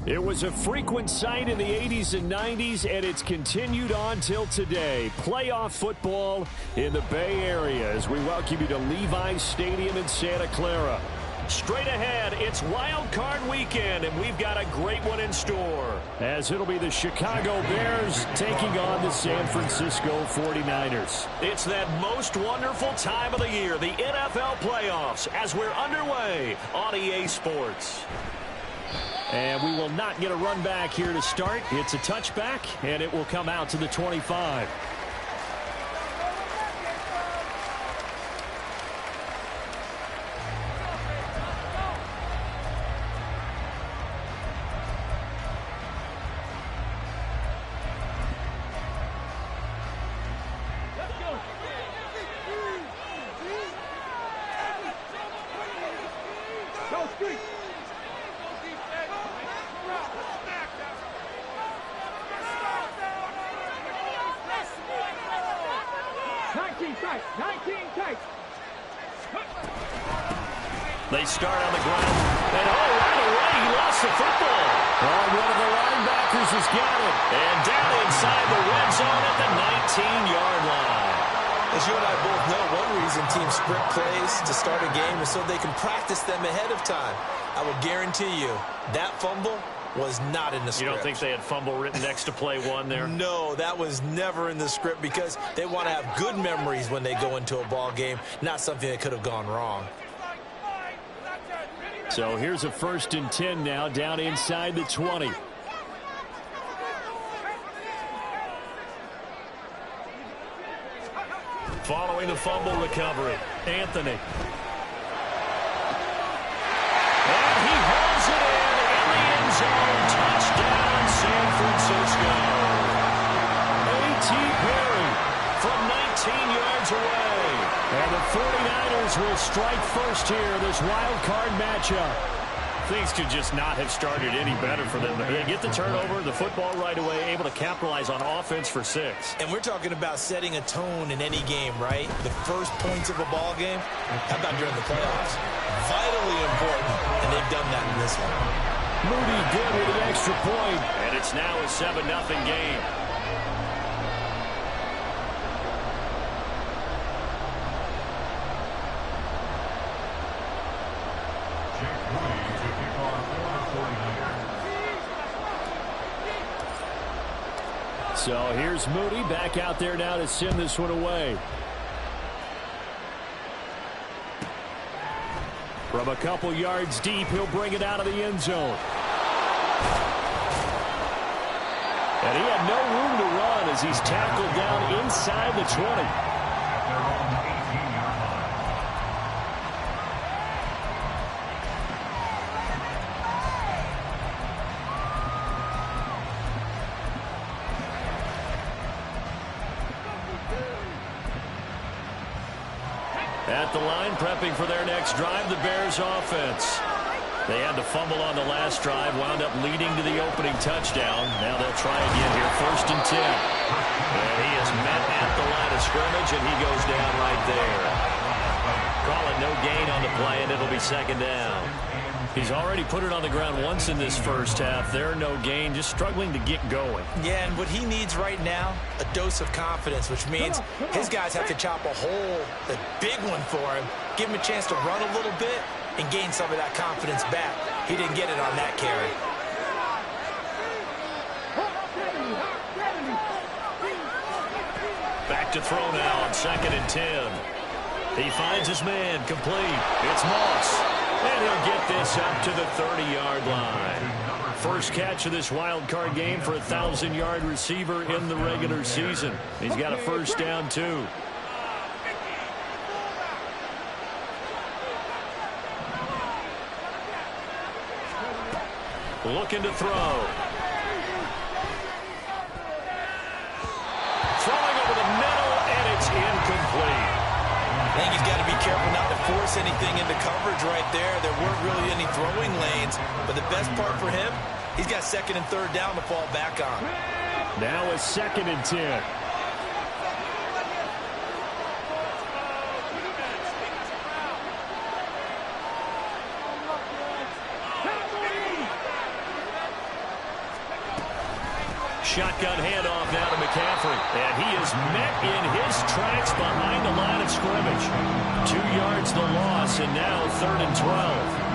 It was a frequent sight in the 80s and 90s, and it's continued on till today. Playoff football in the Bay Area as we welcome you to Levi's Stadium in Santa Clara. Straight ahead, it's Wild Card Weekend, and we've got a great one in store, as it'll be the Chicago Bears taking on the San Francisco 49ers. It's that most wonderful time of the year, the NFL playoffs, as we're underway on EA Sports. And we will not get a run back here to start. It's a touchback, and it will come out to the 25. They start on the ground, and right away he lost the football. Oh, one of the linebackers has got it. And down inside the red zone at the 19-yard line. As you and I both know, one reason teams sprint plays to start a game is so they can practice them ahead of time. I will guarantee you that fumble was not in the script. You don't think they had fumble written next to play one there? No, that was never in the script because they want to have good memories when they go into a ball game, not something that could have gone wrong. So here's a 1st and 10 now, down inside the 20. Following the fumble recovery, Anthony. And he holds it in the end zone. Touchdown, San Francisco. A.T. Perry from 19 yards away. And the 49ers will strike first here, this wild card matchup. Things could just not have started any better for them. They get the turnover, the football right away, able to capitalize on offense for 6. And we're talking about setting a tone in any game, right? The first points of a ball game. How about during the playoffs? Vitally important, and they've done that in this one. Moody good with the extra point, and it's now a 7-0 game. So here's Moody back out there now to send this one away. From a couple yards deep, he'll bring it out of the end zone. And he had no room to run as he's tackled down inside the 20. At the line, prepping for their next drive, the Bears offense. They had to fumble on the last drive, wound up leading to the opening touchdown. Now they'll try again here, 1st and 10. And he is met at the line of scrimmage, and he goes down right there. Call it no gain on the play, and it'll be 2nd down. He's already put it on the ground once in this first half. There, no gain, just struggling to get going. Yeah, and what he needs right now, a dose of confidence, which means his guys have to chop a hole, a big one for him, give him a chance to run a little bit and gain some of that confidence back. He didn't get it on that carry. Back to throw now on 2nd and 10. He finds his man, complete. It's Moss. And he'll get this up to the 30-yard line. First catch of this wild card game for a 1,000-yard receiver in the regular season. He's got a 1st down, too. Looking to throw. Throwing over the middle, and it's incomplete. I think he's got to be careful not to force anything into coverage right there. There weren't really any throwing lanes, but the best part for him, he's got 2nd and 3rd down to fall back on. Now a 2nd and 10. Shotgun handoff now to McCaffrey. And he is met in his tracks behind the line of scrimmage. 2 yards the loss, and now 3rd and 12.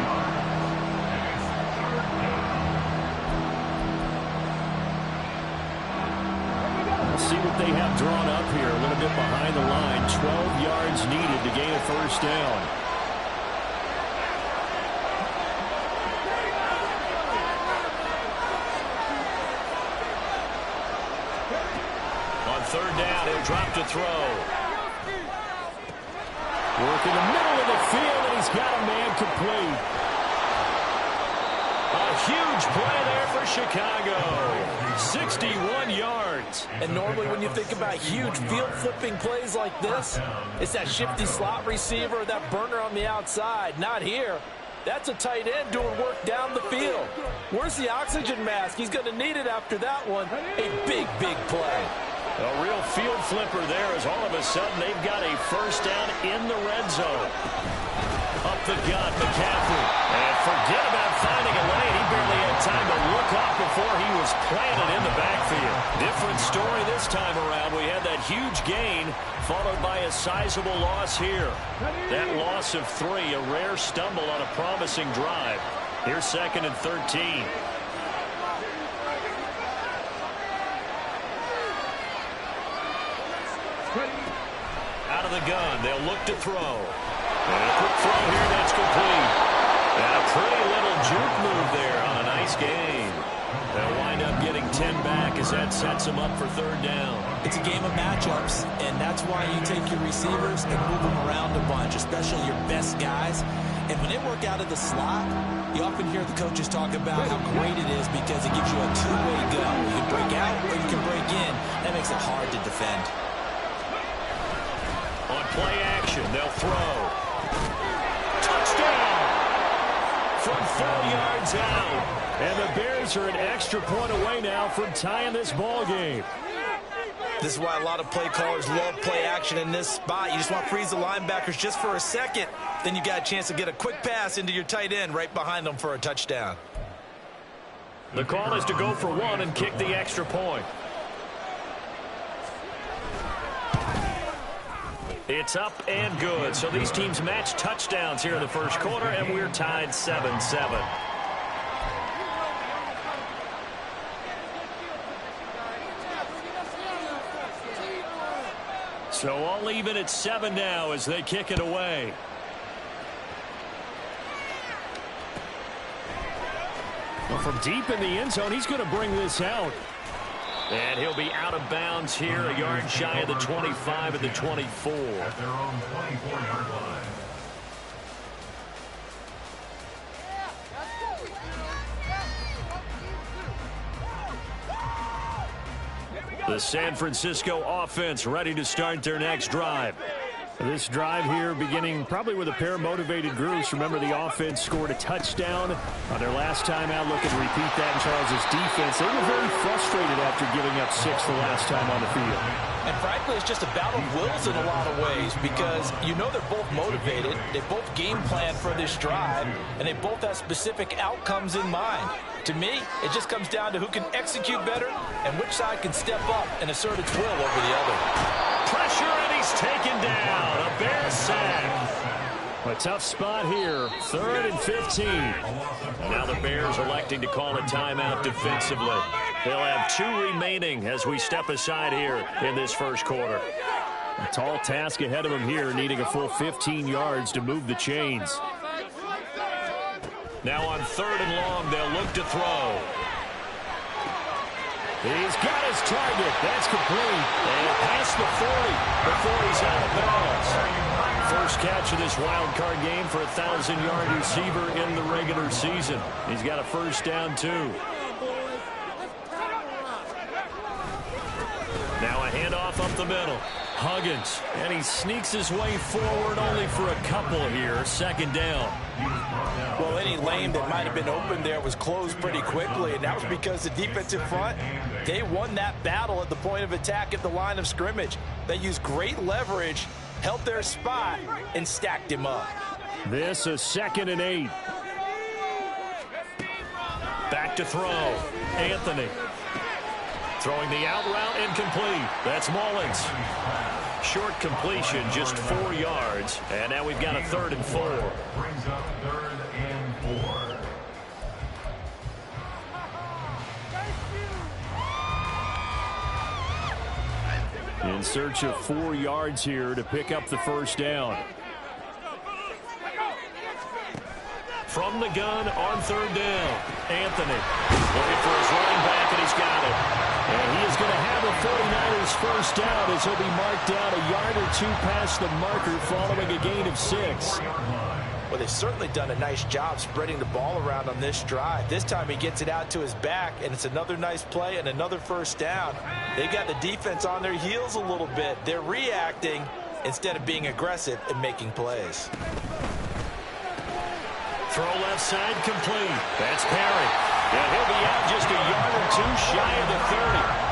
See what they have drawn up here. A little bit behind the line. 12 yards needed to gain a first down. On 3rd down, he'll drop to throw. Work in the middle of the field, and he's got a man complete. A huge play there for Chicago. 61 yards. And normally when you think about huge field-flipping plays like this, it's that shifty slot receiver, that burner on the outside. Not here. That's a tight end doing work down the field. Where's the oxygen mask? He's going to need it after that one. A big, big play. A real field flipper there as all of a sudden they've got a first down in the red zone. Up the gut, McCaffrey. And forget about finding a lane. He barely had time to look up before he was planted in the backfield. Different story this time around. We had that huge gain followed by a sizable loss here. That loss of 3, a rare stumble on a promising drive. Here's 2nd and 13. Out of the gun, they'll look to throw. And a quick throw here, that's complete. And a pretty little juke move there on a nice gain. They'll wind up getting 10 back as that sets them up for 3rd down. It's a game of matchups, and that's why you take your receivers and move them around a bunch, especially your best guys. And when they work out of the slot, you often hear the coaches talk about how great it is because it gives you a two-way go. You can break out or you can break in. That makes it hard to defend. On play action, they'll throw. Touchdown! From 4 yards out. And the Bears are an extra point away now from tying this ball game. This is why a lot of play callers love play action in this spot. You just want to freeze the linebackers just for a second. Then you got a chance to get a quick pass into your tight end right behind them for a touchdown. The call is to go for 1 and kick the extra point. It's up and good. So these teams match touchdowns here in the first quarter, and we're tied 7-7. So all even at 7 now as they kick it away. Well, from deep in the end zone, he's going to bring this out. And he'll be out of bounds here, a yard shy of the 25 at the 24. At their own 24-yard line. The San Francisco offense ready to start their next drive. This drive here beginning probably with a pair of motivated groups. Remember, the offense scored a touchdown on their last time out. Looking to repeat that in Charles' defense. They were very frustrated after giving up 6 the last time on the field. And frankly, it's just a battle of wills in a lot of ways because you know they're both motivated. They both game plan for this drive, and they both have specific outcomes in mind. To me, it just comes down to who can execute better and which side can step up and assert its will over the other. Pressure, and he's taken down. A Bear sack. A tough spot here. 3rd and 15. And now the Bears electing to call a timeout defensively. They'll have 2 remaining as we step aside here in this first quarter. A tall task ahead of them here, needing a full 15 yards to move the chains. Now on 3rd and long, they'll look to throw. He's got his target. That's complete. And past the 40 before he's out of bounds. First catch of this wild card game for a 1,000-yard receiver in the regular season. He's got a first down, too. Now a handoff up the middle. Huggins, and he sneaks his way forward only for a couple here. 2nd down. Well, any lane that might have been open there was closed pretty quickly, and that was because the defensive front, they won that battle at the point of attack at the line of scrimmage. They used great leverage, held their spot, and stacked him up. This is 2nd and 8. Back to throw. Anthony. Throwing the out route incomplete. That's Mullins. Short completion, just 4 yards. And now we've got a 3rd and 4. Brings up 3rd and 4. In search of 4 yards here to pick up the first down. From the gun on 3rd down. Anthony looking for his running back, and he's got it. And he is going to have the 49ers first down as he'll be marked down a yard or 2 past the marker following a gain of 6. Well, they've certainly done a nice job spreading the ball around on this drive. This time he gets it out to his back, and it's another nice play and another first down. They've got the defense on their heels a little bit. They're reacting instead of being aggressive and making plays. Throw left side complete. That's Perry. And he'll be out just a yard or 2 shy of the 30.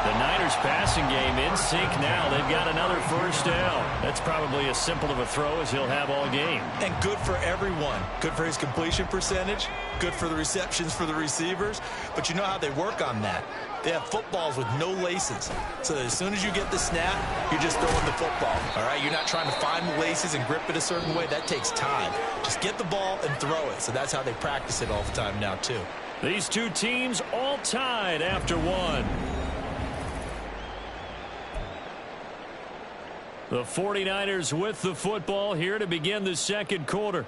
The Niners passing game in sync now. They've got another first down. That's probably as simple of a throw as he'll have all game. And good for everyone. Good for his completion percentage. Good for the receptions for the receivers. But you know how they work on that. They have footballs with no laces. So as soon as you get the snap, you're just throwing the football. All right? You're not trying to find the laces and grip it a certain way. That takes time. Just get the ball and throw it. So that's how they practice it all the time now, too. These two teams all tied after 1. The 49ers with the football here to begin the second quarter.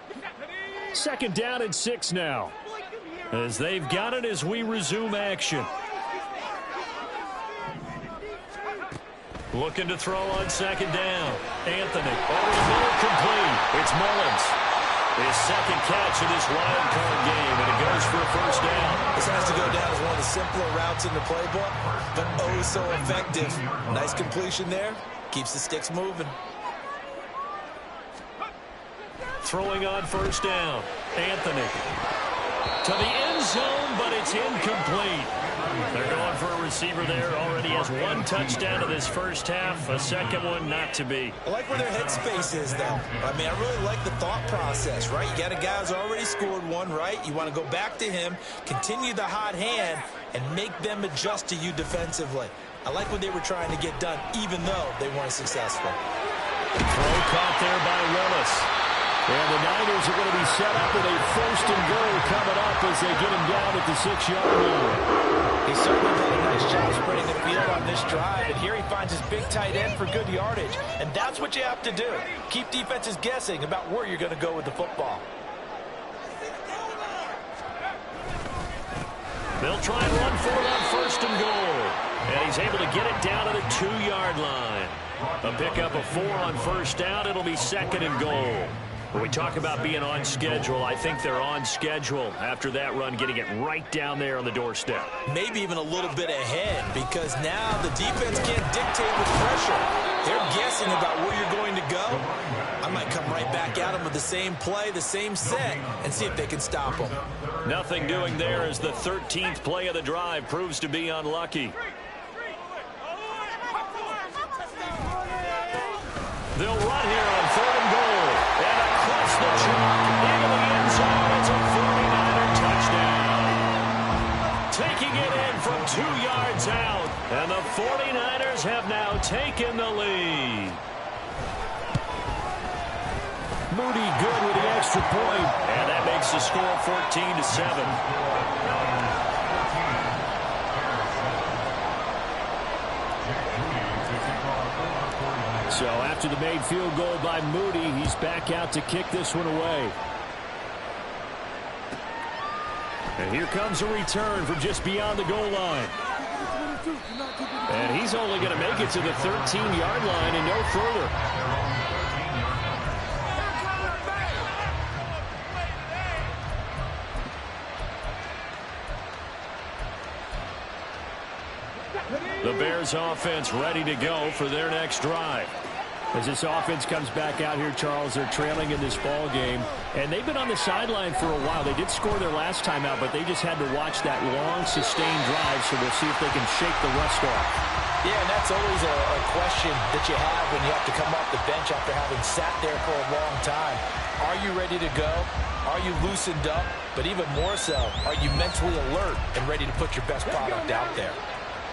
2nd down and 6 now. As they've got it as we resume action. Looking to throw on 2nd down. Anthony over the middle, complete. It's Mullins. His 2nd catch in this wild card game, and it goes for a first down. This has to go down as one of the simpler routes in the playbook, but oh so effective. Nice completion there. Keeps the sticks moving. Throwing on first down. Anthony to the end zone, but it's incomplete. They're going for a receiver there. Already has 1 touchdown in this first half. A 2nd one not to be. I like where their headspace is, though. I mean, I really like the thought process, right? You got a guy who's already scored 1, right? You want to go back to him, continue the hot hand, and make them adjust to you defensively. I like what they were trying to get done, even though they weren't successful. Throw caught there by Willis. And the Niners are going to be set up with a 1st and goal coming up as they get him down at the 6-yard line. He certainly did a nice job spreading the field on this drive, and here he finds his big tight end for good yardage. And that's what you have to do. Keep defenses guessing about where you're going to go with the football. They'll try and run for it on 1st and goal. And he's able to get it down to the 2-yard line. A pickup of 4 on first down. It'll be 2nd and goal. When we talk about being on schedule, I think they're on schedule after that run, getting it right down there on the doorstep. Maybe even a little bit ahead, because now the defense can't dictate with pressure. They're guessing about where you're going to go. I might come right back at them with the same play, the same set, and see if they can stop them. Nothing doing there as the 13th play of the drive proves to be unlucky. They'll run here on 3rd and goal. And across the chalk into the end zone. It's a 49er touchdown. Taking it in from 2 yards out. And the 49ers have now taken the lead. Moody good with the extra point. And that makes the score 14-7. So after the made field goal by Moody, he's back out to kick this one away. And here comes a return from just beyond the goal line. And he's only going to make it to the 13-yard line and no further. The Bears offense ready to go for their next drive. As this offense comes back out here, Charles, they're trailing in this ball game. And they've been on the sideline for a while. They did score their last time out, but they just had to watch that long, sustained drive, so we'll see if they can shake the rust off. Yeah, and that's always a question that you have when you have to come off the bench after having sat there for a long time. Are you ready to go? Are you loosened up? But even more so, are you mentally alert and ready to put your best product out there?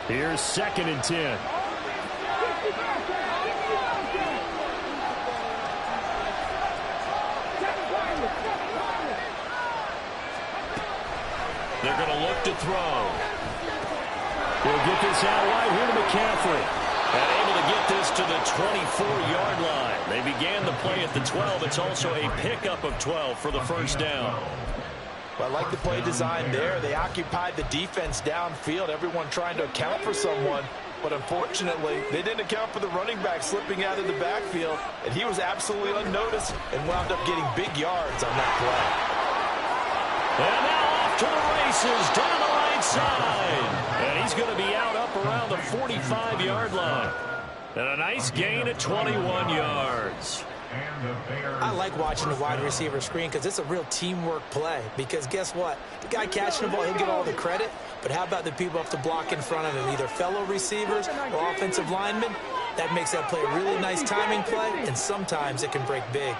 Here's 2nd and 10. They're going to look to throw. He'll get this out wide here to McCaffrey. And able to get this to the 24-yard line. They began the play at the 12. It's also a pickup of 12 for the first down. Well, I like the play design there. They occupied the defense downfield, everyone trying to account for someone. But unfortunately, they didn't account for the running back slipping out of the backfield, and he was absolutely unnoticed and wound up getting big yards on that play. And now off to the races down the right side. And he's going to be out up around the 45-yard line. And a nice gain at 21 yards. I like watching the wide receiver screen because it's a real teamwork play. Because guess what? The guy catching the ball, he'll get all the credit. But how about the people have to block in front of him, either fellow receivers or offensive linemen? That makes that play a really nice timing play, and sometimes it can break big.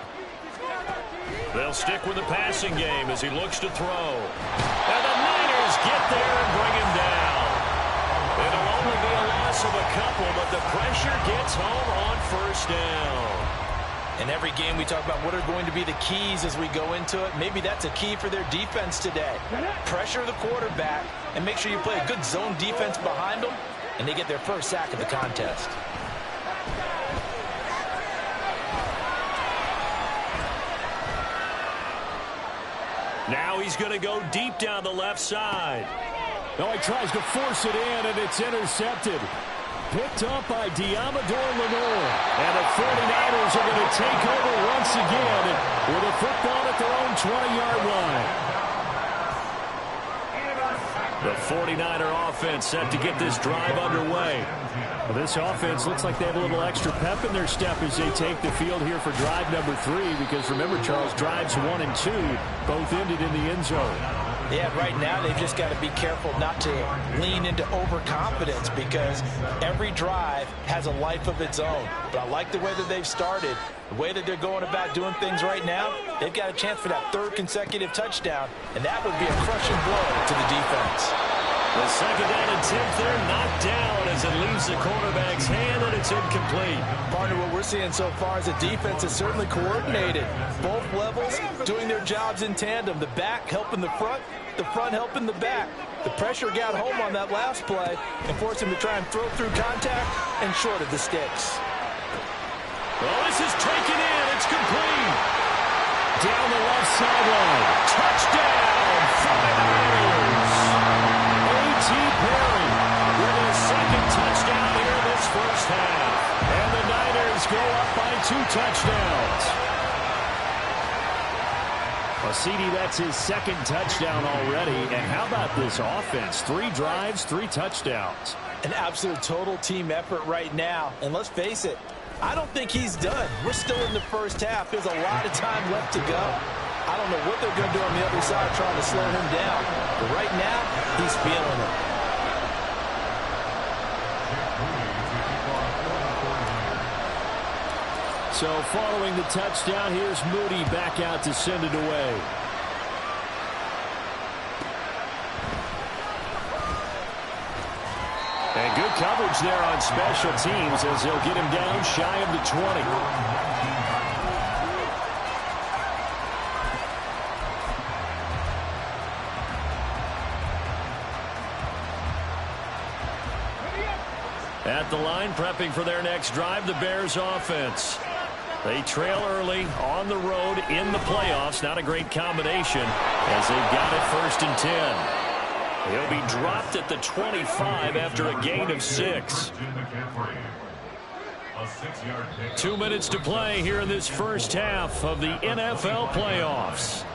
They'll stick with the passing game as he looks to throw. And the Niners get there and bring him down. It'll only be a loss of a couple, but the pressure gets home on first down. In every game we talk about what are going to be the keys as we go into it. Maybe that's a key for their defense today. Pressure the quarterback and make sure you play a good zone defense behind them, and they get their first sack of the contest. Now he's going to go deep down the left side. No, he tries to force it in, and it's intercepted. Picked up by Diamador Lenore. And the 49ers are going to take over once again with a football at their own 20-yard line. The 49er offense set to get this drive underway. Well, this offense looks like they have a little extra pep in their step as they take the field here for drive number 3. Because remember, Charles, drives 1 and 2 both ended in the end zone. Yeah, right now they've just got to be careful not to lean into overconfidence because every drive has a life of its own. But I like the way that they've started, the way that they're going about doing things right now. They've got a chance for that 3rd consecutive touchdown, and that would be a crushing blow to the defense. The 2nd down and 10th there, knocked down as it leaves the quarterback's hand, and it's incomplete. Partner, what we're seeing so far is the defense is certainly coordinated. Both levels doing their jobs in tandem. The back helping the front helping the back. The pressure got home on that last play and forced him to try and throw through contact and short of the sticks. Well, this is taken in. It's complete. Down the left sideline. Touchdown, 49ers. A.T. Perry with his 2nd touchdown here in this first half. And the Niners go up by 2 touchdowns. Well, CD, that's his 2nd touchdown already. And how about this offense? 3 drives, 3 touchdowns. An absolute total team effort right now. And let's face it, I don't think he's done. We're still in the first half. There's a lot of time left to go. I don't know what they're going to do on the other side trying to slow him down. But right now, he's feeling it. So following the touchdown, here's Moody back out to send it away. And good coverage there on special teams as they'll get him down shy of the 20. At the line, prepping for their next drive, the Bears offense. They trail early on the road in the playoffs. Not a great combination as they've got it 1st and 10. He'll be dropped at the 25 after a gain of 6. 2 minutes to play here in this first half of the NFL playoffs.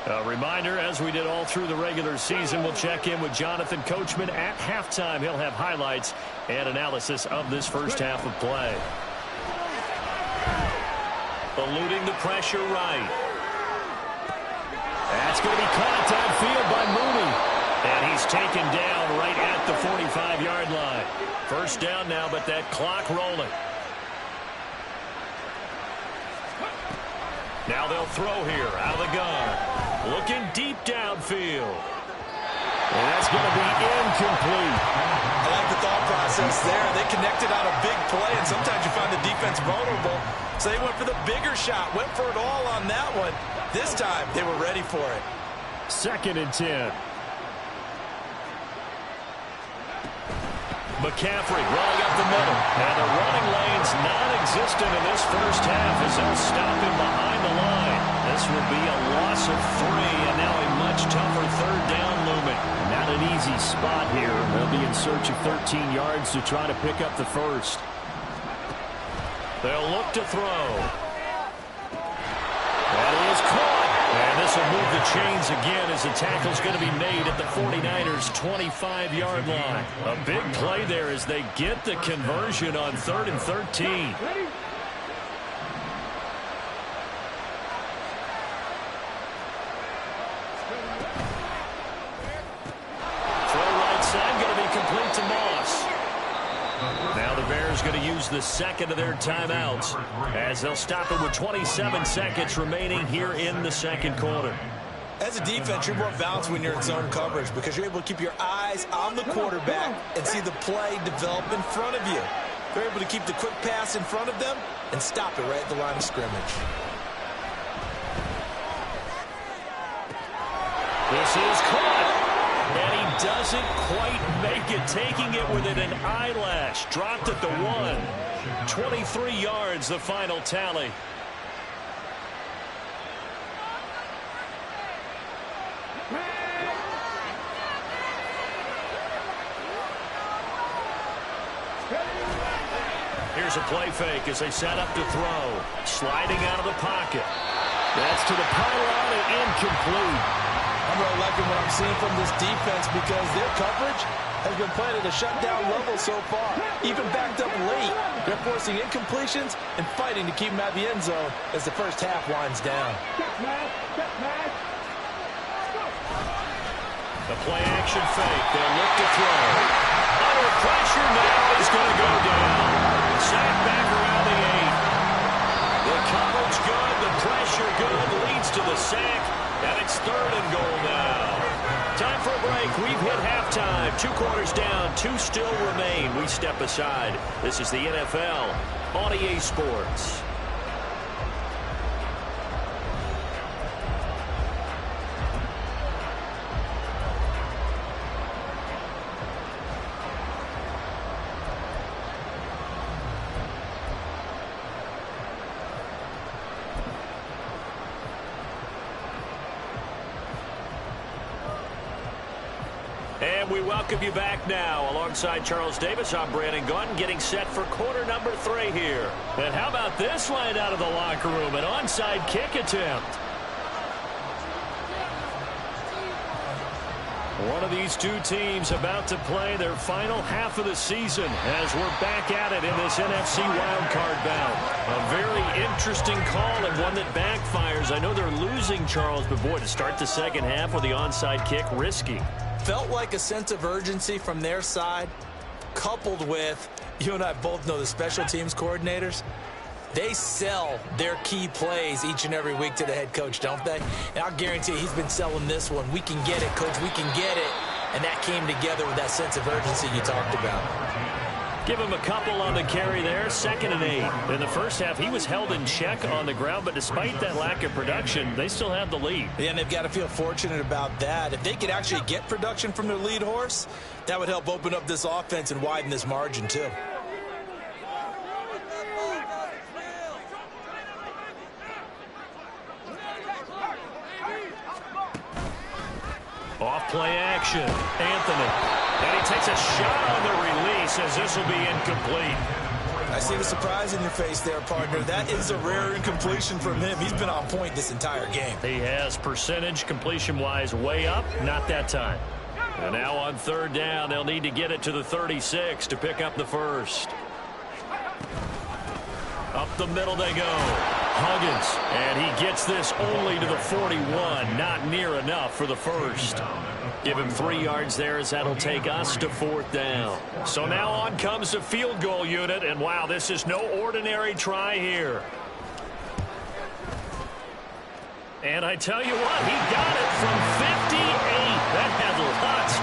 A reminder, as we did all through the regular season, we'll check in with Jonathan Coachman at halftime. He'll have highlights and analysis of this first half of play. Eluding the pressure right. That's going to be caught downfield by Mooney. And he's taken down right at the 45-yard line. First down now, but that clock rolling. Now they'll throw here out of the gun. Looking deep downfield. And that's going to be incomplete. I like the thought process there. They connected on a big play, and sometimes you find the defense vulnerable. So they went for the bigger shot, went for it all on that one. This time, they were ready for it. 2nd and 10. McCaffrey running up the middle. And the running lane's non-existent in this first half as they'll stop him behind the line. This will be a loss of 3, and now a much tougher 3rd down looming. Not an easy spot here. They'll be in search of 13 yards to try to pick up the first. They'll look to throw. That is caught. And this will move the chains again as the tackle's going to be made at the 49ers' 25-yard line. A big play there as they get the conversion on 3rd and 13. Now the Bears going to use the 2nd of their timeouts as they'll stop it with 27 seconds remaining here in the 2nd quarter. As a defense, you're more balanced when you're in zone coverage because you're able to keep your eyes on the quarterback and see the play develop in front of you. They're able to keep the quick pass in front of them and stop it right at the line of scrimmage. This is caught. And he doesn't quite make it, taking it within an eyelash. Dropped at the 1. 23 yards, the final tally. Here's a play fake as they set up to throw. Sliding out of the pocket. That's to the pylon and incomplete. I'm really liking what I'm seeing from this defense because their coverage has been played at a shutdown level so far. Even backed up late, they're forcing incompletions and fighting to keep them out of the end zone as the first half winds down. The play action fake. They'll look to throw. Under pressure now is going to go down. Sack back around the 8. The coverage good, the pressure good, leads to the sack. And it's 3rd and goal now. Time for a break. We've hit halftime. 2 quarters down. 2 still remain. We step aside. This is the NFL on EA Sports. And we welcome you back now. Alongside Charles Davis, I'm Brandon Gaudin, getting set for quarter number 3 here. And how about this line out of the locker room? An onside kick attempt. One of these 2 teams about to play their final half of the season as we're back at it in this NFC wildcard bout. A very interesting call and one that backfires. I know they're losing, Charles, but boy, to start the second half with the onside kick, risky. Felt like a sense of urgency from their side, coupled with, you and I both know the special teams coordinators, they sell their key plays each and every week to the head coach, don't they? And I'll guarantee you he's been selling this one. We can get it, coach, we can get it. And that came together with that sense of urgency you talked about. Give him a couple on the carry there. 2nd and 8. In the first half, he was held in check on the ground, but despite that lack of production, they still have the lead. Yeah, and they've got to feel fortunate about that. If they could actually get production from their lead horse, that would help open up this offense and widen this margin, too. Off play action. Anthony. And he takes a shot on the release as this will be incomplete. I see the surprise in your face there, partner. That is a rare incompletion from him. He's been on point this entire game. He has percentage completion-wise way up. Not that time. And now on 3rd down, they'll need to get it to the 36 to pick up the first. Up the middle they go. Huggins. And he gets this only to the 41. Not near enough for the first. Give him 3 yards there as that'll take us to 4th down. So now on comes the field goal unit. And wow, this is no ordinary try here. And I tell you what, he got it from 58. That had lots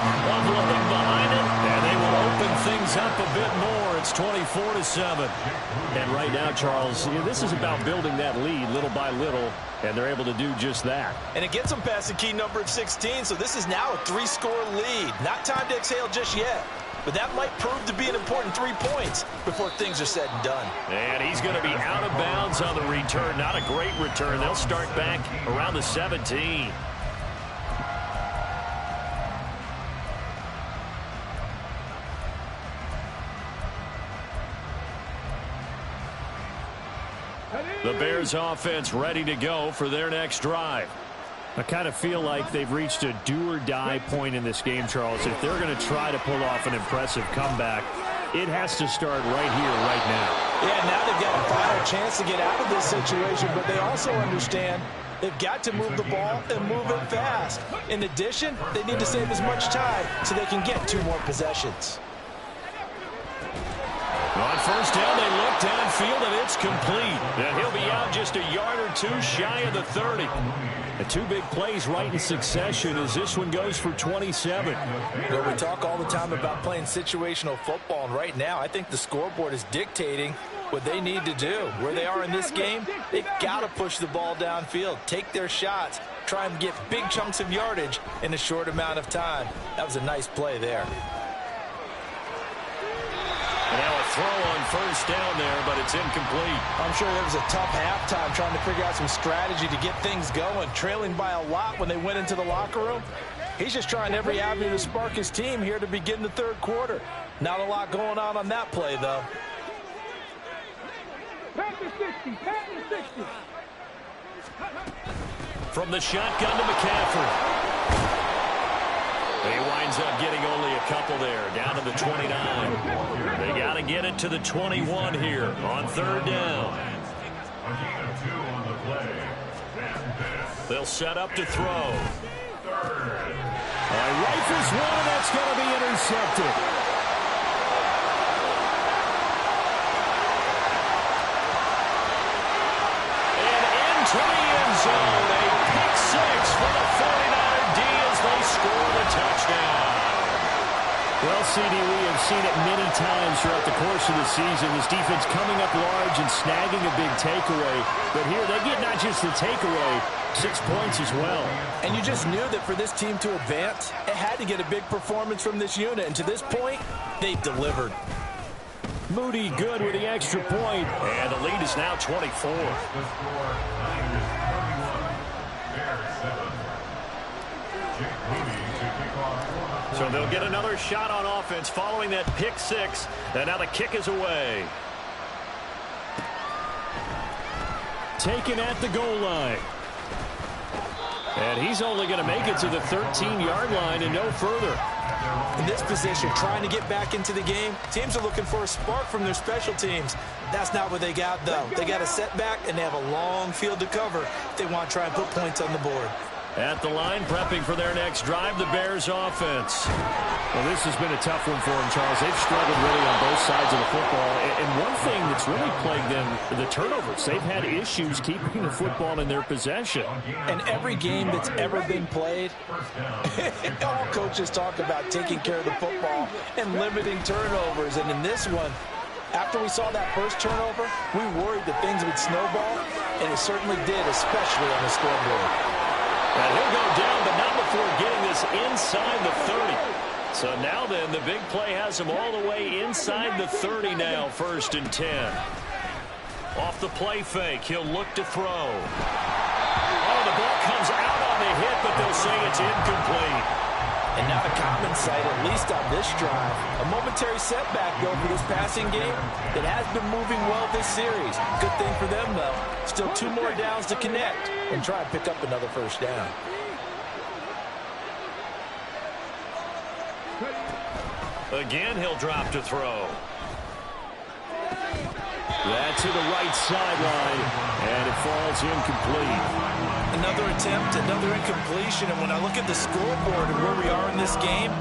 things up a bit more. It's 24-7. And right now, Charles, this is about building that lead little by little, and they're able to do just that. And it gets them past the key number of 16, so this is now a 3-score lead. Not time to exhale just yet, but that might prove to be an important 3 points before things are said and done. And he's going to be out of bounds on the return. Not a great return. They'll start back around the 17. The Bears offense ready to go for their next drive. I kind of feel like they've reached a do-or-die point in this game, Charles. If they're going to try to pull off an impressive comeback, it has to start right here, right now. Yeah, now they've got a final chance to get out of this situation, but they also understand they've got to move the ball and move it fast. In addition, they need to save as much time so they can get 2 more possessions. On first down, they look downfield, and it's complete. And he'll be out just a yard or 2 shy of the 30. The 2 big plays right in succession as this one goes for 27. Well, we talk all the time about playing situational football, and right now I think the scoreboard is dictating what they need to do. Where they are in this game, they've got to push the ball downfield, take their shots, try and get big chunks of yardage in a short amount of time. That was a nice play there. Now a throw on first down there, but it's incomplete. I'm sure there was a tough halftime trying to figure out some strategy to get things going, trailing by a lot when they went into the locker room. He's just trying every avenue to spark his team here to begin the 3rd quarter. Not a lot going on that play, though. From the shotgun to McCaffrey. He winds up getting only a couple there, down to the 29. They got to get it to the 21 here on 3rd down. They'll set up to throw. Rifles one, and that's going to be intercepted. And into the end zone, a pick 6 for the 49er D as they score the touchdown. Well, CD, we have seen it many times throughout the course of the season. This defense coming up large and snagging a big takeaway. But here they get not just the takeaway, 6 points as well. And you just knew that for this team to advance, it had to get a big performance from this unit. And to this point, they delivered. Moody good with the extra point. And the lead is now 24. So they'll get another shot on offense following that pick 6. And now the kick is away. Taken at the goal line. And he's only going to make it to the 13-yard line and no further. In this position, trying to get back into the game, teams are looking for a spark from their special teams. That's not what they got, though. They got a setback, and they have a long field to cover if they want to try and put points on the board. At the line, prepping for their next drive, the Bears offense. Well, this has been a tough one for them, Charles. They've struggled really on both sides of the football. And one thing that's really plagued them, the turnovers. They've had issues keeping the football in their possession. And every game that's ever been played, all coaches talk about taking care of the football and limiting turnovers. And in this one, after we saw that first turnover, we worried that things would snowball, and it certainly did, especially on the scoreboard. And he'll go down, but not before getting this inside the 30. So now then, the big play has him all the way inside the 30 now, 1st and 10. Off the play fake, he'll look to throw. Oh, the ball comes out on the hit, but they'll say it's incomplete. And not a common sight, at least on this drive. A momentary setback, though, for this passing game that has been moving well this series. Good thing for them, though. Still 2 more downs to connect and try and pick up another first down. Again, he'll drop to throw. That's to the right sideline, and it falls incomplete. Another attempt, another incompletion, and when I look at the scoreboard and where we are in this game,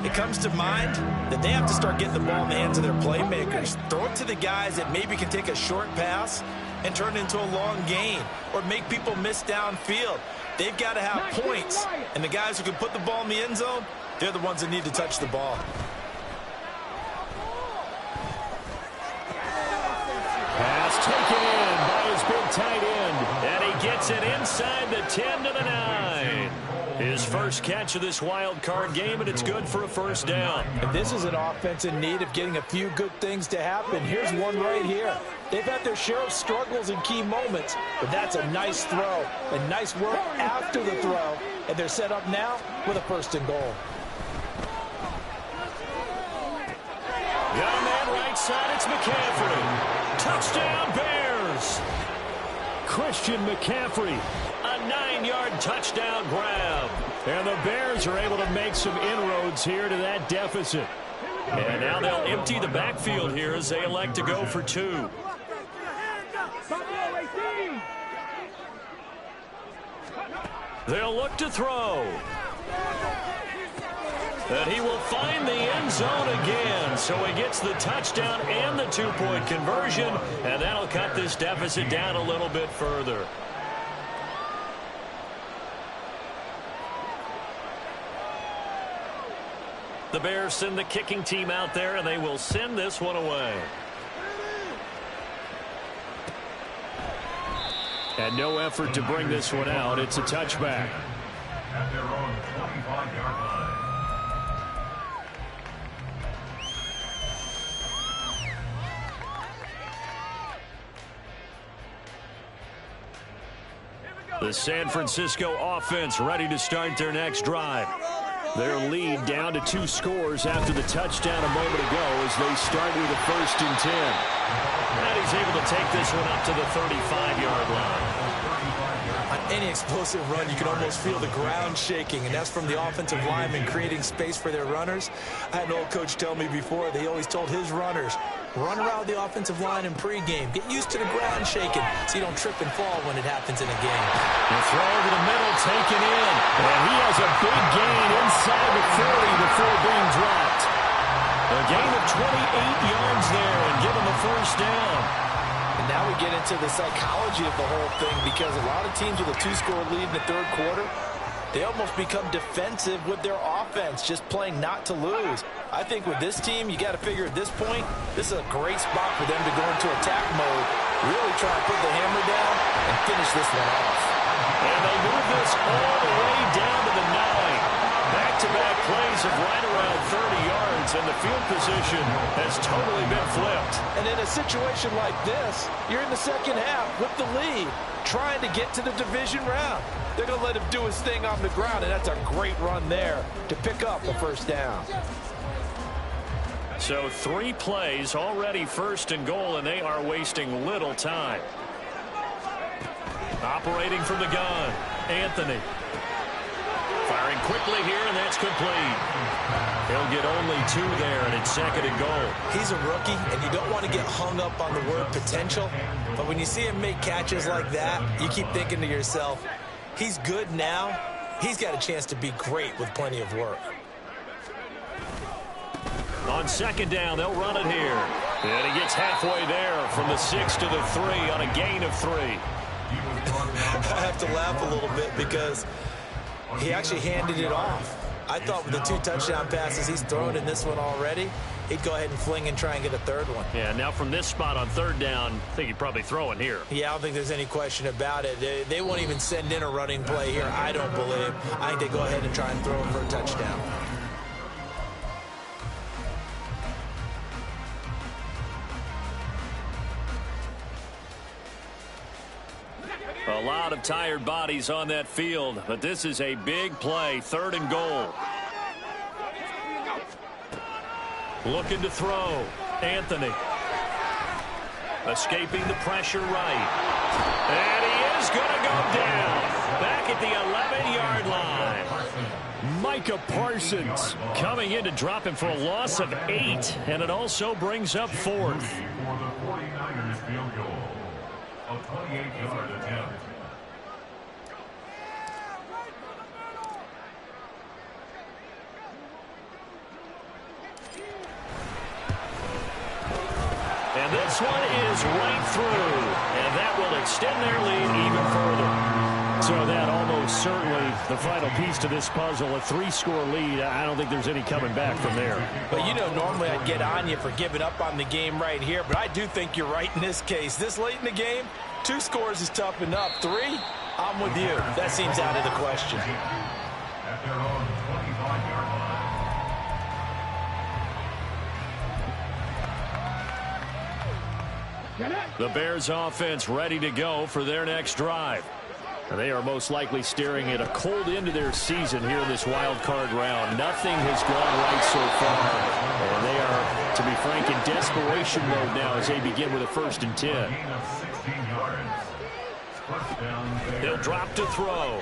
it comes to mind that they have to start getting the ball in the hands of their playmakers. Throw it to the guys that maybe can take a short pass and turn it into a long gain or make people miss downfield. They've got to have points, and the guys who can put the ball in the end zone, they're the ones that need to touch the ball. taken in by his big tight end. And he gets it inside the 10 to the 9. His first catch of this wild card game, and it's good for a first down. And this is an offense in need of getting a few good things to happen. Here's one right here. They've had their share of struggles in key moments, but that's a nice throw and nice work after the throw. And they're set up now with a first and goal. Got a man right side, it's McCaffrey. Touchdown, Bears. Christian McCaffrey, a 9-yard touchdown grab. And the Bears are able to make some inroads here to that deficit. And now they'll empty the backfield here as they elect to go for 2. They'll look to throw. And he will find the end zone again. So he gets the touchdown and the 2-point conversion. And that'll cut this deficit down a little bit further. The Bears send the kicking team out there, and they will send this one away. And no effort to bring this one out. It's a touchback. At their own 25-yard line. The San Francisco offense ready to start their next drive. Their lead down to 2 scores after the touchdown a moment ago as they start with a 1st and 10. And he's able to take this one up to the 35-yard line. On any explosive run, you can almost feel the ground shaking, and that's from the offensive linemen creating space for their runners. I had an old coach tell me before, they always told his runners, run around the offensive line in pregame. Get used to the ground shaking so you don't trip and fall when it happens in a game. The throw to the middle taken in, and he has a big gain inside the 40 before being dropped. A gain of 28 yards there and give him a first down. And now we get into the psychology of the whole thing, because a lot of teams with a 2-score lead in the third quarter, they almost become defensive with their offense, just playing not to lose. I think with this team, you got to figure at this point, this is a great spot for them to go into attack mode, really try to put the hammer down and finish this one off. And they move this all the way down to the 9. Back-to-back plays of right around 30 yards, and the field position has totally been flipped. And in a situation like this, you're in the second half with the lead, trying to get to the division round. They're going to let him do his thing on the ground, and that's a great run there to pick up a first down. So 3 plays, already 1st and goal, and they are wasting little time. Operating from the gun, Anthony. Firing quickly here, and that's complete. He'll get only 2 there, and it's 2nd and goal. He's a rookie, and you don't want to get hung up on the word potential. But when you see him make catches like that, you keep thinking to yourself, he's good now. He's got a chance to be great with plenty of work. On 2nd down, they'll run it here. And he gets halfway there from the 6 to the 3 on a gain of 3. I have to laugh a little bit because he actually handed it off. I thought with the 2 touchdown passes he's thrown in this one already, he'd go ahead and fling and try and get a 3rd one. Yeah, now from this spot on 3rd down, I think he'd probably throw it here. Yeah, I don't think there's any question about it. They won't even send in a running play here, I don't believe. I think they go ahead and try and throw him for a touchdown. A lot of tired bodies on that field, but this is a big play, 3rd and goal. Looking to throw, Anthony. Escaping the pressure right. And he is going to go down. Back at the 11-yard line. Micah Parsons coming in to drop him for a loss of 8, and it also brings up 4th. For the 49ers field goal, a 28-yard attempt. And this one is right through, and that will extend their lead even further. So that almost certainly the final piece to this puzzle, a 3-score lead. I don't think there's any coming back from there. But, you know, normally I'd get on you for giving up on the game right here, but I do think you're right in this case. This late in the game, 2 scores is tough enough. 3, I'm with you. That seems out of the question. At their own 25-yard line. The Bears offense ready to go for their next drive. And they are most likely staring at a cold end of their season here in this wild card round. Nothing has gone right so far. And they are, to be frank, in desperation mode now as they begin with a 1st and 10. Gain of 16 yards. First down Bears. He'll drop to throw.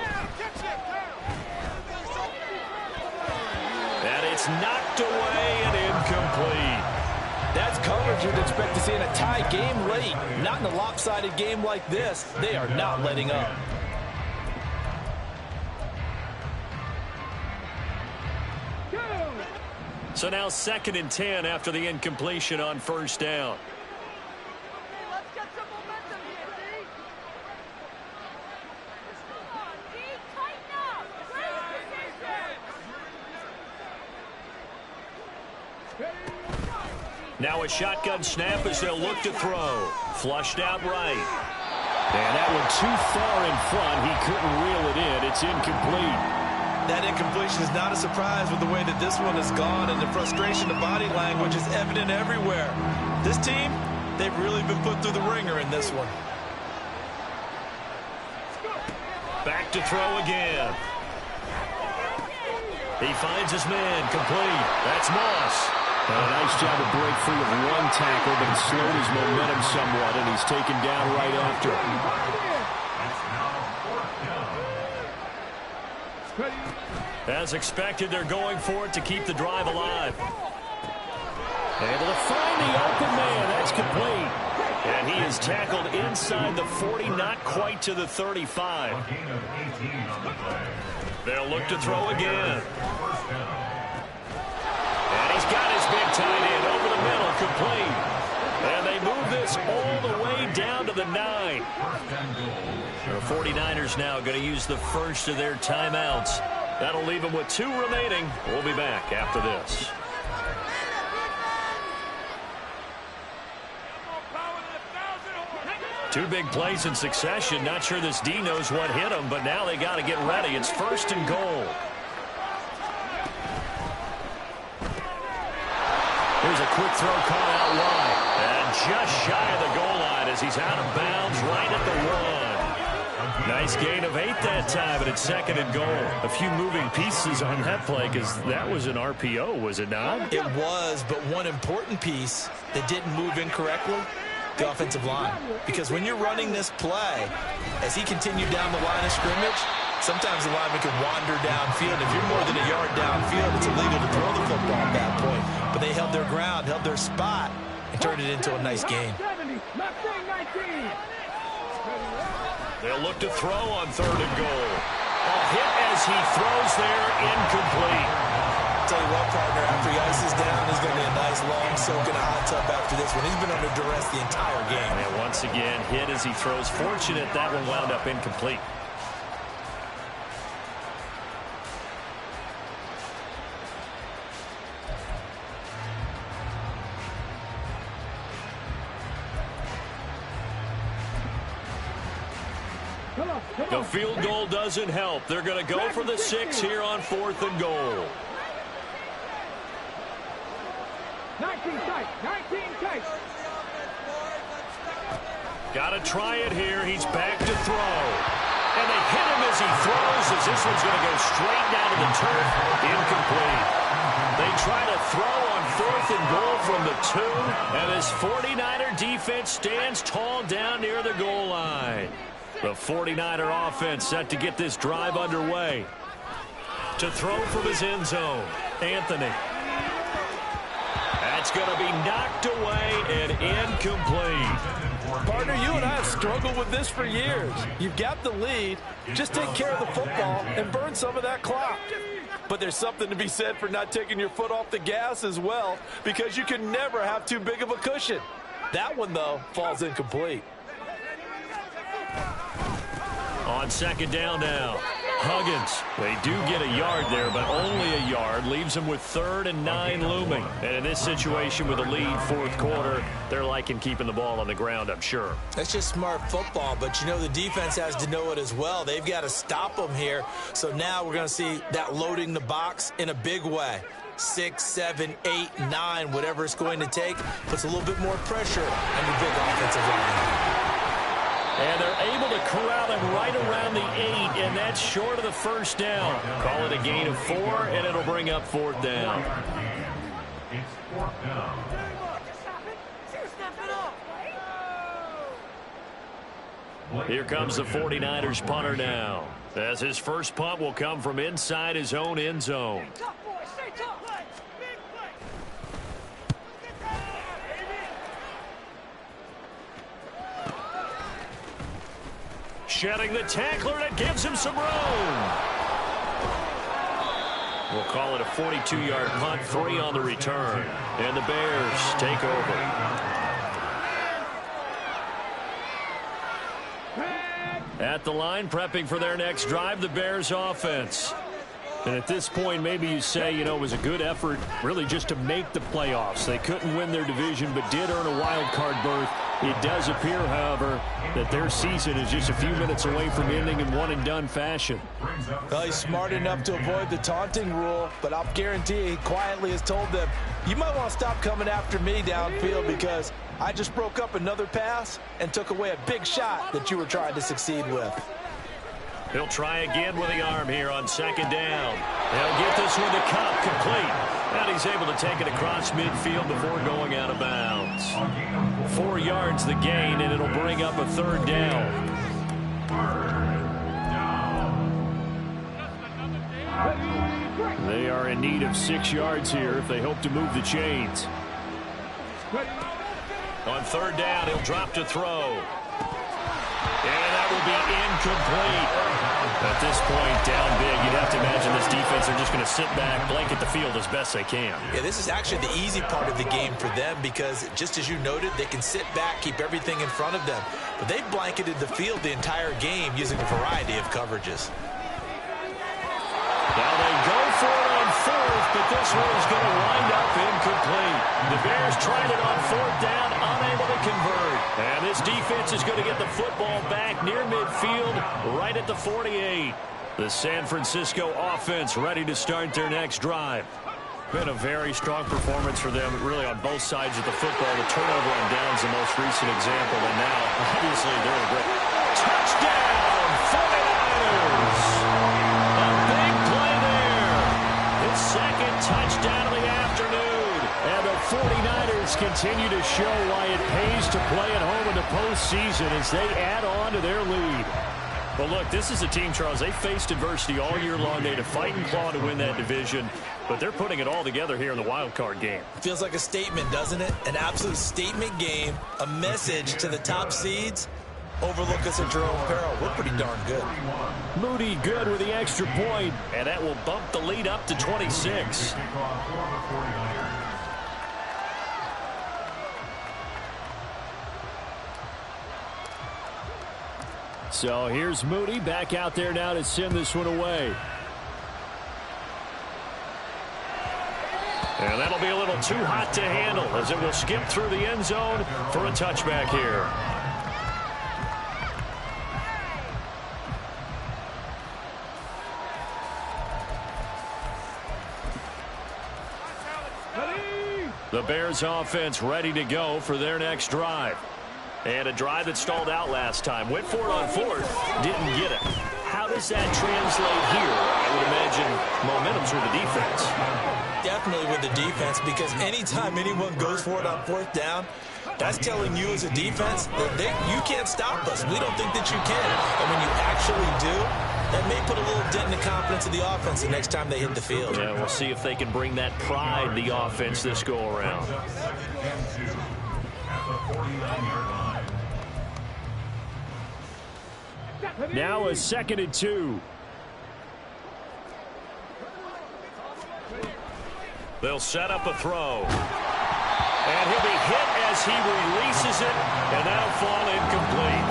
And it's knocked away and incomplete. That's coverage you'd expect to see in a tie game late. Not in a lopsided game like this. They are not letting up. So now 2nd and 10 after the incompletion on 1st down. Let's get some momentum here, D. Tighten up. Now a shotgun snap as they'll look to throw. Flushed out right. And that one too far in front. He couldn't reel it in. It's incomplete. That incompletion is not a surprise with the way that this one has gone, and the frustration, the body language is evident everywhere. This team, they've really been put through the ringer in this one. Back to throw again. He finds his man, complete. That's Moss. A nice job to break free of one tackle, but he slowed his momentum somewhat, and he's taken down right after. As expected, they're going for it to keep the drive alive. Able to find the open man. That's complete. And he is tackled inside the 40, not quite to the 35. A gain of 18 on the play. They'll look to throw again. First down. And he's got his big tight end over the middle, complete. And they move this all the way down to the 9. First and goal. The 49ers now going to use the first of their timeouts. That'll leave them with 2 remaining. We'll be back after this. Two big plays in succession. Not sure this D knows what hit him, but now they got to get ready. It's 1st and goal. Here's a quick throw caught out wide. And just shy of the goal line as he's out of bounds right at the 1. Nice gain of 8 that time, and it's 2nd and goal. A few moving pieces on that play because that was an RPO, was it not? It was, but one important piece that didn't move incorrectly, the offensive line. Because when you're running this play, as he continued down the line of scrimmage, sometimes the lineman can wander downfield. If you're more than a yard downfield, it's illegal to throw the football at that point. But they held their ground, held their spot, and turned it into a nice gain. They'll look to throw on 3rd and goal. A hit as he throws there, incomplete. Tell you what, partner, after he ices down, he's going to be a nice long soak in a hot tub after this one. He's been under duress the entire game. And once again, hit as he throws. Fortunate that one wound up incomplete. The field goal doesn't help. They're going to go for the 6 here on 4th and goal. 19 tight. Got to try it here. He's back to throw. And they hit him as he throws, as this one's going to go straight down to the turf. Incomplete. They try to throw on 4th and goal from the 2. And this 49er defense stands tall down near the goal line. The 49er offense set to get this drive underway. To throw from his end zone, Anthony. That's going to be knocked away and incomplete. Partner, you and I have struggled with this for years. You've got the lead. Just take care of the football and burn some of that clock. But there's something to be said for not taking your foot off the gas as well, because you can never have too big of a cushion. That one, though, falls incomplete. On On second down now. Huggins. They do get a yard there, but only a yard. Leaves them with 3rd and 9 looming. And in this situation with a lead, fourth quarter, they're liking keeping the ball on the ground, I'm sure. That's just smart football, but you know the defense has to know it as well. They've got to stop them here. So now we're going to see that loading the box in a big way. 6, 7, 8, 9, whatever it's going to take, puts a little bit more pressure on your big offensive line. And they're able to corral him right around the 8, and that's short of the first down. Call it a gain of 4, and it'll bring up 4th down. It's 4th down. Here comes the 49ers punter now, as his first punt will come from inside his own end zone. Shedding the tackler, and it gives him some room. We'll call it a 42-yard punt, 3 on the return. And the Bears take over. At the line, prepping for their next drive, the Bears offense. And at this point, maybe you say, you know, it was a good effort really just to make the playoffs. They couldn't win their division, but did earn a wild card berth. It does appear, however, that their season is just a few minutes away from ending in one-and-done fashion. Well, he's smart enough to avoid the taunting rule, but I'll guarantee he quietly has told them, you might want to stop coming after me downfield because I just broke up another pass and took away a big shot that you were trying to succeed with. He'll try again with the arm here on second down. He'll get this one to Cup, complete. And he's able to take it across midfield before going out of bounds. 4 yards the gain, and it'll bring up a 3rd down. They are in need of 6 yards here if they hope to move the chains. On 3rd down, he'll drop to throw. And that will be incomplete. At this point, down big, you'd have to imagine this defense are just going to sit back, blanket the field as best they can. Yeah, this is actually the easy part of the game for them because, just as you noted, they can sit back, keep everything in front of them. But they've blanketed the field the entire game using a variety of coverages. Now they go for it on 4th, but this one is going to wind up incomplete. The Bears tried it on 4th down, unable to convert. And this defense is going to get the football back near midfield, right at the 48. The San Francisco offense ready to start their next drive. Been a very strong performance for them, really on both sides of the football. The turnover on downs the most recent example, and now, obviously, they're a great touchdown, 49ers! A big play there. His second touchdown of the afternoon. And the 49ers continue to show why it pays to play at home in the postseason as they add on to their lead. Well, look, this is a team, Charles, they faced adversity all year long. They had to fight and claw to win that division, but they're putting it all together here in the wild card game. Feels like a statement, doesn't it? An absolute statement game, a message to the top seeds. Overlook us at your own peril. We're pretty darn good. Moody good with the extra point, and that will bump the lead up to 26. So here's Moody back out there now to send this one away. And that'll be a little too hot to handle as it will skip through the end zone for a touchback here. The Bears offense ready to go for their next drive. And a drive that stalled out last time. Went for it on 4th, didn't get it. How does that translate here? I would imagine momentum's with the defense. Definitely with the defense, because anytime anyone goes for it on 4th down, that's telling you as a defense that you can't stop us. We don't think that you can. And when you actually do, that may put a little dent in the confidence of the offense the next time they hit the field. Yeah, we'll see if they can bring that pride to the offense this go-around. Now a 2nd and 2. They'll set up a throw. And he'll be hit as he releases it, and that'll fall incomplete.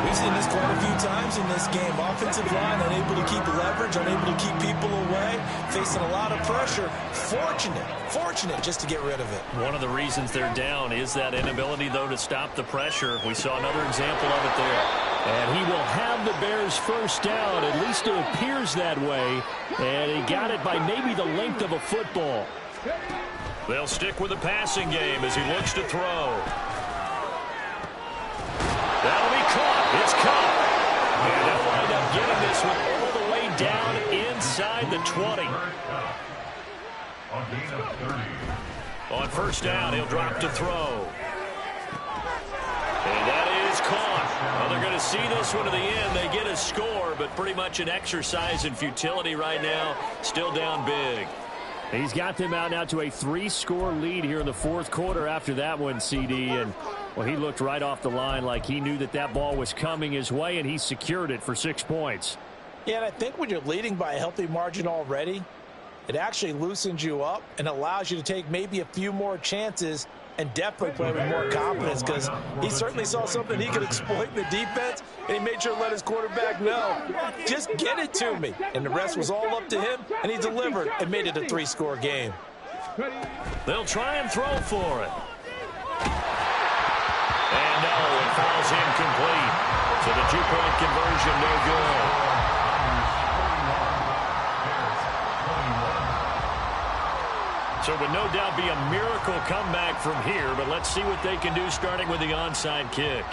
We We've seen this quite a few times in this game. Offensive line unable to keep leverage, unable to keep people away, facing a lot of pressure. Fortunate just to get rid of it. One of the reasons they're down is that inability, though, to stop the pressure. We saw another example of it there. And he will have the Bears first down. At least it appears that way. And he got it by maybe the length of a football. They'll stick with the passing game as he looks to throw. That'll be caught. It's caught. And they'll wind up getting this one all the way down inside the 20. On first down, he'll drop to throw. And that is caught. Well, they're going to see this one to the end. They get a score, but pretty much an exercise in futility right now. Still down big. He's got them out now to a 3-score lead here in the fourth quarter after that one, CD. And, well, he looked right off the line like he knew that that ball was coming his way, and he secured it for 6 points. Yeah, and I think when you're leading by a healthy margin already, it actually loosens you up and allows you to take maybe a few more chances and definitely play with more confidence, because he certainly saw something he could exploit in the defense, and he made sure to let his quarterback know, just get it to me. And the rest was all up to him, and he delivered and made it a 3-score game. They'll try and throw for it. And no, it falls incomplete. So the 2-point conversion, no good. So it would no doubt be a miracle comeback from here, but let's see what they can do starting with the onside kick.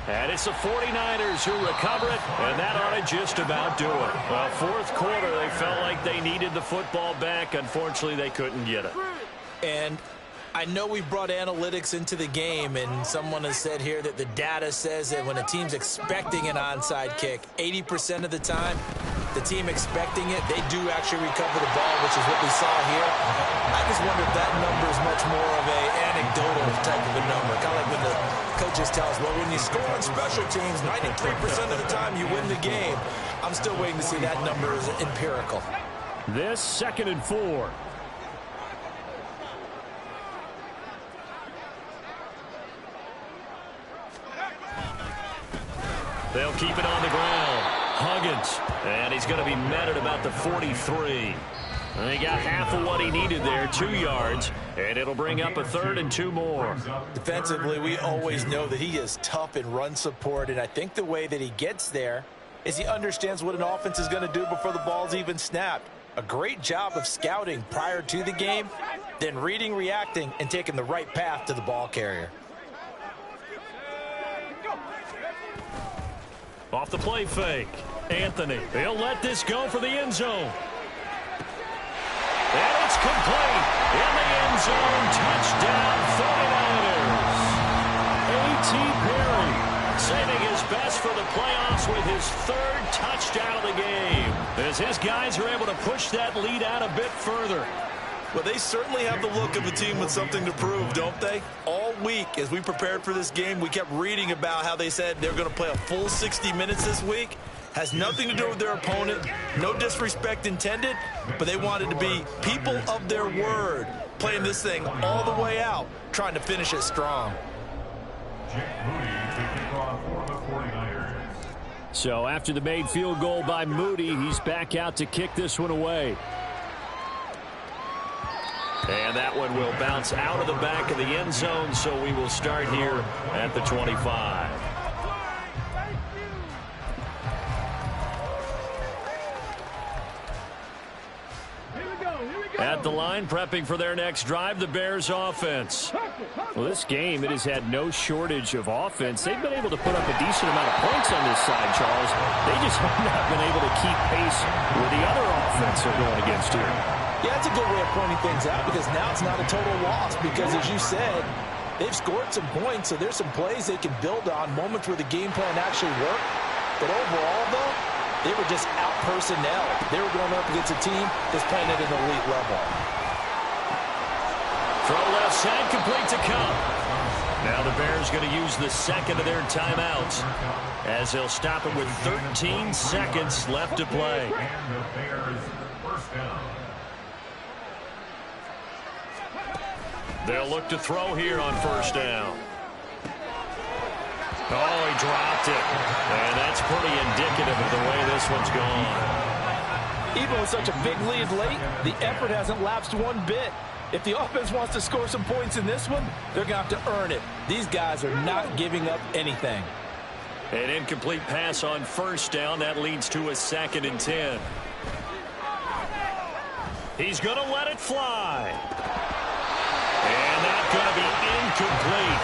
And it's the 49ers who recover it, and that ought to just about do it. Well, fourth quarter, they felt like they needed the football back. Unfortunately, they couldn't get it. And I know we brought analytics into the game, and someone has said here that the data says that when a team's expecting an onside kick, 80% of the time, the team expecting it, they do actually recover the ball, which is what we saw here. I just wonder if that number is much more of an anecdotal type of a number, kind of like when the coaches tell us, well, when you score on special teams, 93% of the time you win the game. I'm still waiting to see that number is empirical. This 2nd and 4. They'll keep it on the ground. Huggins, and he's going to be met at about the 43. And he got half of what he needed there, 2 yards, and it'll bring up a 3rd and 2 more. Defensively, we always know that he is tough in run support, and I think the way that he gets there is he understands what an offense is going to do before the ball's even snapped. A great job of scouting prior to the game, then reading, reacting, and taking the right path to the ball carrier. Off the play fake. Anthony. They'll let this go for the end zone. And it's complete. In the end zone. Touchdown 49ers. A.T. Perry saving his best for the playoffs with his 3rd touchdown of the game, as his guys are able to push that lead out a bit further. Well, they certainly have the look of a team with something to prove, don't they? All week, as we prepared for this game, we kept reading about how they said they're going to play a full 60 minutes this week. Has nothing to do with their opponent. No disrespect intended, but they wanted to be people of their word, playing this thing all the way out, trying to finish it strong. So after the made field goal by Moody, he's back out to kick this one away. And that one will bounce out of the back of the end zone, so we will start here at the 25. At the line, prepping for their next drive, the Bears offense. Well, this game, it has had no shortage of offense. They've been able to put up a decent amount of points on this side, Charles. They just have not been able to keep pace with the other offense they're going against here. Yeah, that's a good way of pointing things out, because now it's not a total loss, because as you said, they've scored some points, so there's some plays they can build on, moments where the game plan actually worked. But overall, though, they were just out personnel. They were going up against a team that's playing at an elite level. Throw left side, complete to Cup. Now the Bears going to use the 2nd of their timeouts, as they'll stop it with 13 seconds left to play. And the Bears first down. They'll look to throw here on first down. Oh, he dropped it. And that's pretty indicative of the way this one's gone. Even with such a big lead late, the effort hasn't lapsed one bit. If the offense wants to score some points in this one, they're going to have to earn it. These guys are not giving up anything. An incomplete pass on first down. That leads to a 2nd and 10. He's going to let it fly. And that's going to be incomplete.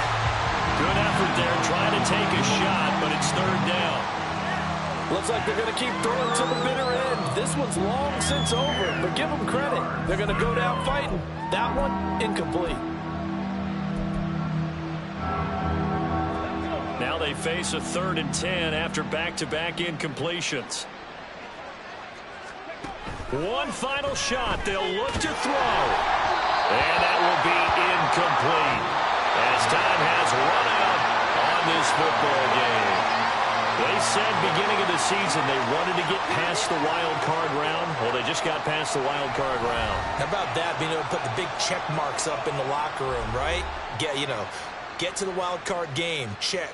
Good effort there trying to take a shot, but it's 3rd down. Looks like they're going to keep throwing to the bitter end. This one's long since over, but give them credit. They're going to go down fighting. That one, incomplete. Now they face a 3rd and 10 after back-to-back incompletions. One final shot. They'll look to throw. And that will be incomplete as time has run out on this football game. They said beginning of the season they wanted to get past the wild card round. Well, they just got past the wild card round. How about that, being able to put the big check marks up in the locker room, right? Get to the wild card game. Check.